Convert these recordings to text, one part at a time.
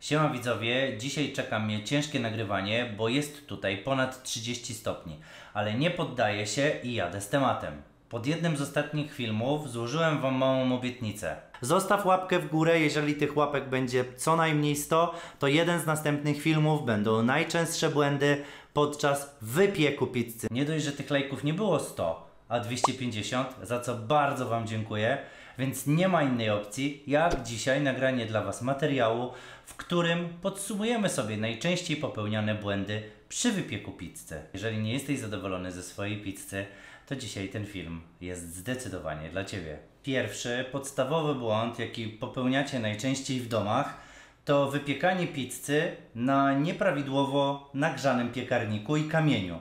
Siema widzowie, dzisiaj czeka mnie ciężkie nagrywanie, bo jest tutaj ponad 30 stopni, ale nie poddaję się i jadę z tematem. Pod jednym z ostatnich filmów złożyłem wam małą obietnicę. Zostaw łapkę w górę, jeżeli tych łapek będzie co najmniej 100, to jeden z następnych filmów będą najczęstsze błędy podczas wypieku pizzy. Nie dość, że tych lajków nie było 100, a 250, za co bardzo wam dziękuję. Więc nie ma innej opcji, jak dzisiaj nagranie dla was materiału, w którym podsumujemy sobie najczęściej popełniane błędy przy wypieku pizzy. Jeżeli nie jesteś zadowolony ze swojej pizzy, to dzisiaj ten film jest zdecydowanie dla ciebie. Pierwszy, podstawowy błąd, jaki popełniacie najczęściej w domach, to wypiekanie pizzy na nieprawidłowo nagrzanym piekarniku i kamieniu.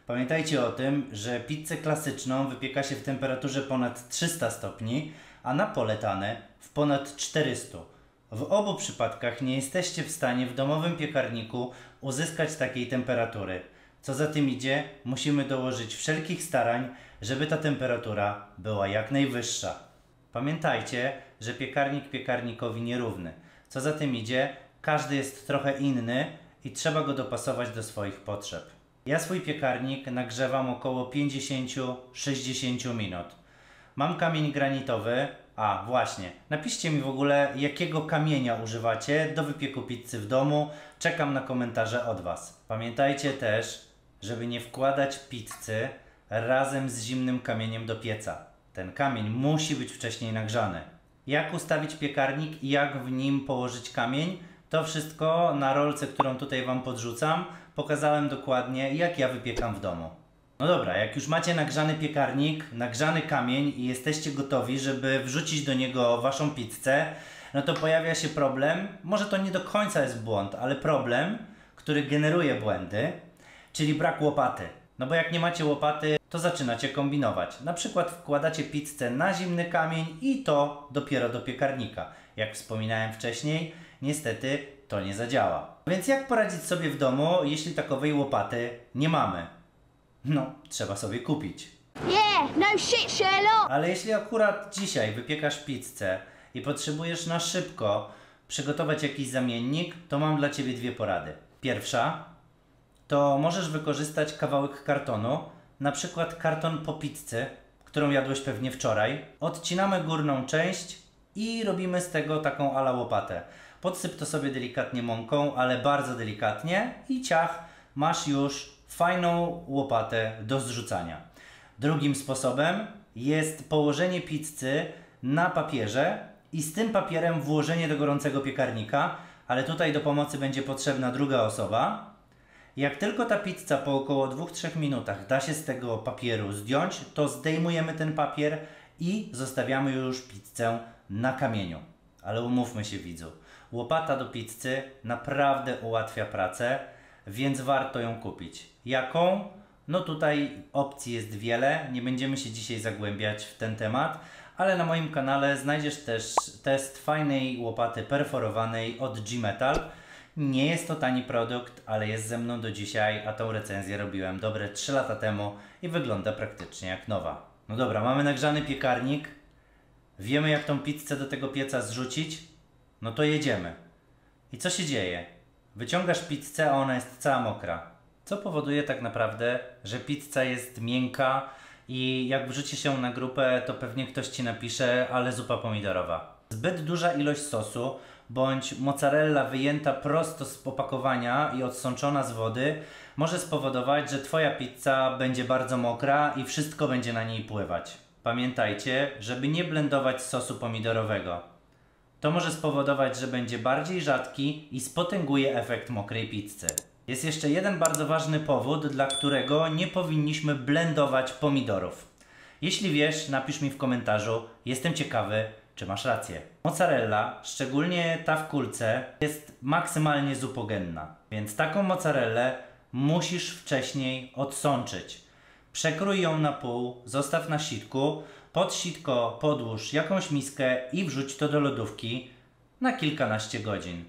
Pamiętajcie o tym, że pizzę klasyczną wypieka się w temperaturze ponad 300 stopni, a napoletane w ponad 400. W obu przypadkach nie jesteście w stanie w domowym piekarniku uzyskać takiej temperatury. Co za tym idzie, musimy dołożyć wszelkich starań, żeby ta temperatura była jak najwyższa. Pamiętajcie, że piekarnik piekarnikowi nierówny. Co za tym idzie, każdy jest trochę inny i trzeba go dopasować do swoich potrzeb. Ja swój piekarnik nagrzewam około 50-60 minut. Mam kamień granitowy. A właśnie, napiszcie mi w ogóle, jakiego kamienia używacie do wypieku pizzy w domu. Czekam na komentarze od was. Pamiętajcie też, żeby nie wkładać pizzy razem z zimnym kamieniem do pieca. Ten kamień musi być wcześniej nagrzany. Jak ustawić piekarnik i jak w nim położyć kamień? To wszystko na rolce, którą tutaj wam podrzucam, pokazałem dokładnie, jak ja wypiekam w domu. No dobra, jak już macie nagrzany piekarnik, nagrzany kamień i jesteście gotowi, żeby wrzucić do niego waszą pizzę, no to pojawia się problem, może to nie do końca jest błąd, ale problem, który generuje błędy, czyli brak łopaty. No bo jak nie macie łopaty, to zaczynacie kombinować. Na przykład wkładacie pizzę na zimny kamień i to dopiero do piekarnika. Jak wspominałem wcześniej, niestety to nie zadziała. Więc jak poradzić sobie w domu, jeśli takowej łopaty nie mamy? No, trzeba sobie kupić. Yeah, no shit, Sherlock! Ale jeśli akurat dzisiaj wypiekasz pizzę i potrzebujesz na szybko przygotować jakiś zamiennik, to mam dla ciebie dwie porady. Pierwsza, to możesz wykorzystać kawałek kartonu, na przykład karton po pizzy, którą jadłeś pewnie wczoraj. Odcinamy górną część i robimy z tego taką ala łopatę. Podsyp to sobie delikatnie mąką, ale bardzo delikatnie i ciach, masz już fajną łopatę do zrzucania. Drugim sposobem jest położenie pizzy na papierze i z tym papierem włożenie do gorącego piekarnika, ale tutaj do pomocy będzie potrzebna druga osoba. Jak tylko ta pizza po około 2-3 minutach da się z tego papieru zdjąć, to zdejmujemy ten papier i zostawiamy już pizzę na kamieniu. Ale umówmy się, widzu, łopata do pizzy naprawdę ułatwia pracę, więc warto ją kupić. Jaką? No tutaj opcji jest wiele, nie będziemy się dzisiaj zagłębiać w ten temat, ale na moim kanale znajdziesz też test fajnej łopaty perforowanej od G-Metal. Nie jest to tani produkt, ale jest ze mną do dzisiaj, a tą recenzję robiłem dobre 3 lata temu i wygląda praktycznie jak nowa. No dobra, mamy nagrzany piekarnik, wiemy jak tą pizzę do tego pieca zrzucić, no to jedziemy. I co się dzieje? Wyciągasz pizzę, a ona jest cała mokra. Co powoduje tak naprawdę, że pizza jest miękka i jak wrzucisz ją na grupę, to pewnie ktoś ci napisze, ale zupa pomidorowa. Zbyt duża ilość sosu bądź mozzarella wyjęta prosto z opakowania i odsączona z wody może spowodować, że twoja pizza będzie bardzo mokra i wszystko będzie na niej pływać. Pamiętajcie, żeby nie blendować sosu pomidorowego. To może spowodować, że będzie bardziej rzadki i spotęguje efekt mokrej pizzy. Jest jeszcze jeden bardzo ważny powód, dla którego nie powinniśmy blendować pomidorów. Jeśli wiesz, napisz mi w komentarzu, jestem ciekawy, czy masz rację. Mozzarella, szczególnie ta w kulce, jest maksymalnie zupogenna, więc taką mozzarellę musisz wcześniej odsączyć. Przekrój ją na pół, zostaw na sitku, pod sitko podłóż jakąś miskę i wrzuć to do lodówki na kilkanaście godzin.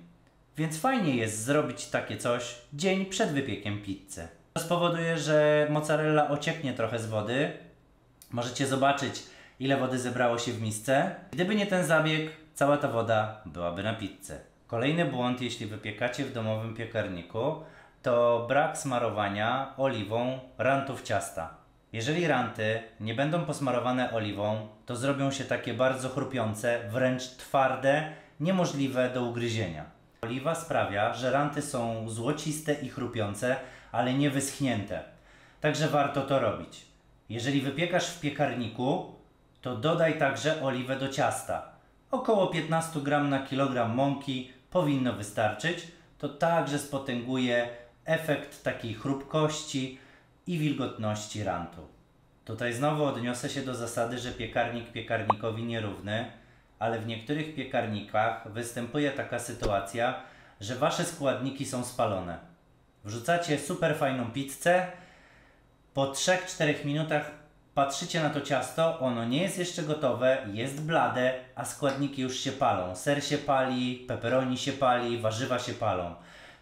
Więc fajnie jest zrobić takie coś dzień przed wypiekiem pizzy. To spowoduje, że mozzarella ocieknie trochę z wody. Możecie zobaczyć, ile wody zebrało się w misce. Gdyby nie ten zabieg, cała ta woda byłaby na pizzę. Kolejny błąd, jeśli wypiekacie w domowym piekarniku, to brak smarowania oliwą rantów ciasta. Jeżeli ranty nie będą posmarowane oliwą, to zrobią się takie bardzo chrupiące, wręcz twarde, niemożliwe do ugryzienia. Oliwa sprawia, że ranty są złociste i chrupiące, ale nie wyschnięte. Także warto to robić. Jeżeli wypiekasz w piekarniku, to dodaj także oliwę do ciasta. Około 15 g na kilogram mąki powinno wystarczyć. To także spotęguje efekt takiej chrupkości i wilgotności rantu. Tutaj znowu odniosę się do zasady, że piekarnik piekarnikowi nierówny, ale w niektórych piekarnikach występuje taka sytuacja, że wasze składniki są spalone. Wrzucacie super fajną pizzę, po 3-4 minutach patrzycie na to ciasto, ono nie jest jeszcze gotowe, jest blade, a składniki już się palą. Ser się pali, pepperoni się pali, warzywa się palą.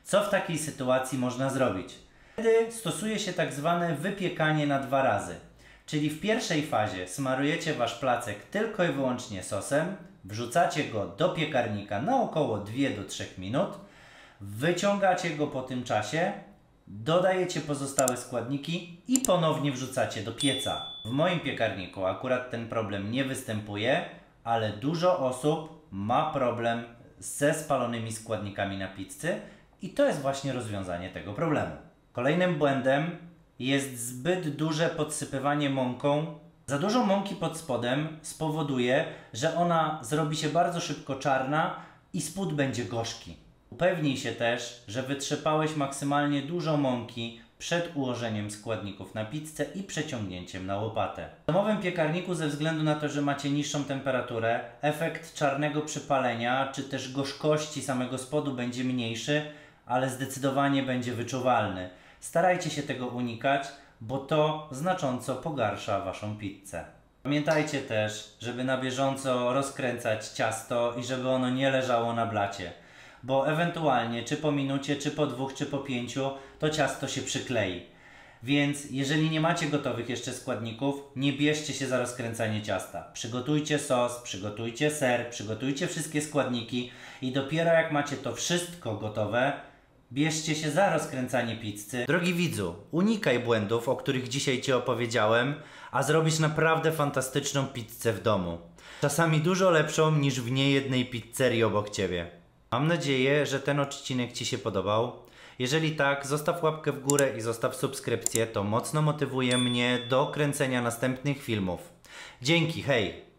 Co w takiej sytuacji można zrobić? Wtedy stosuje się tak zwane wypiekanie na 2 razy. Czyli w pierwszej fazie smarujecie wasz placek tylko i wyłącznie sosem, wrzucacie go do piekarnika na około 2 do 3 minut, wyciągacie go po tym czasie, dodajecie pozostałe składniki i ponownie wrzucacie do pieca. W moim piekarniku akurat ten problem nie występuje, ale dużo osób ma problem ze spalonymi składnikami na pizzy i to jest właśnie rozwiązanie tego problemu. Kolejnym błędem jest zbyt duże podsypywanie mąką. Za dużo mąki pod spodem spowoduje, że ona zrobi się bardzo szybko czarna i spód będzie gorzki. Upewnij się też, że wytrzepałeś maksymalnie dużo mąki przed ułożeniem składników na pizzę i przeciągnięciem na łopatę. W domowym piekarniku, ze względu na to, że macie niższą temperaturę, efekt czarnego przypalenia czy też gorzkości samego spodu będzie mniejszy, ale zdecydowanie będzie wyczuwalny. Starajcie się tego unikać, bo to znacząco pogarsza waszą pizzę. Pamiętajcie też, żeby na bieżąco rozkręcać ciasto i żeby ono nie leżało na blacie, bo ewentualnie czy po minucie, czy po 2, czy po 5 to ciasto się przyklei. Więc jeżeli nie macie gotowych jeszcze składników, nie bierzcie się za rozkręcanie ciasta. Przygotujcie sos, przygotujcie ser, przygotujcie wszystkie składniki i dopiero jak macie to wszystko gotowe, bierzcie się za rozkręcanie pizzy. Drogi widzu, unikaj błędów, o których dzisiaj Ci opowiedziałem, a zrobisz naprawdę fantastyczną pizzę w domu. Czasami dużo lepszą niż w niejednej pizzerii obok Ciebie. Mam nadzieję, że ten odcinek Ci się podobał. Jeżeli tak, zostaw łapkę w górę i zostaw subskrypcję, to mocno motywuje mnie do kręcenia następnych filmów. Dzięki, hej!